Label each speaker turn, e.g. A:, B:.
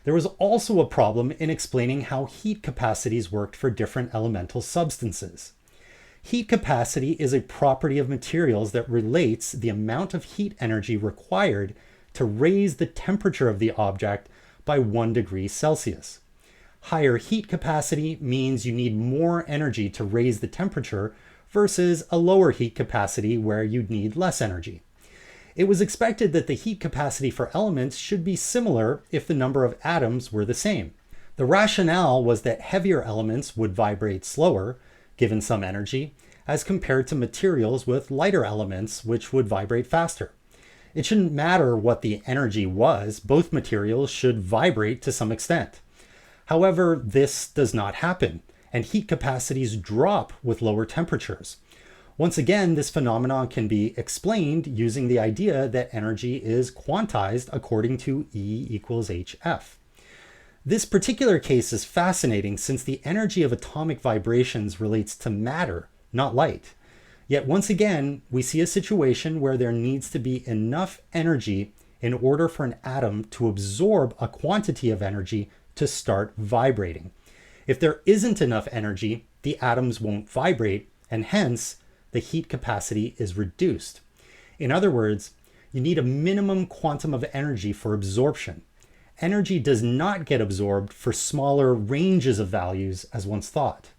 A: There was also a problem in explaining how heat capacities worked for different elemental substances. Heat capacity is a property of materials that relates the amount of heat energy required to raise the temperature of the object by 1 degree Celsius. Higher heat capacity means you need more energy to raise the temperature versus a lower heat capacity where you'd need less energy. It was expected that the heat capacity for elements should be similar if the number of atoms were the same. The rationale was that heavier elements would vibrate slower, given some energy, as compared to materials with lighter elements, which would vibrate faster. It shouldn't matter what the energy was, both materials should vibrate to some extent. However, this does not happen, and heat capacities drop with lower temperatures. Once again, this phenomenon can be explained using the idea that energy is quantized according to E equals hf. This particular case is fascinating since the energy of atomic vibrations relates to matter, not light. Yet once again, we see a situation where there needs to be enough energy in order for an atom to absorb a quantity of energy to start vibrating. If there isn't enough energy, the atoms won't vibrate, and hence, the heat capacity is reduced. In other words, you need a minimum quantum of energy for absorption. Energy does not get absorbed for smaller ranges of values as once thought.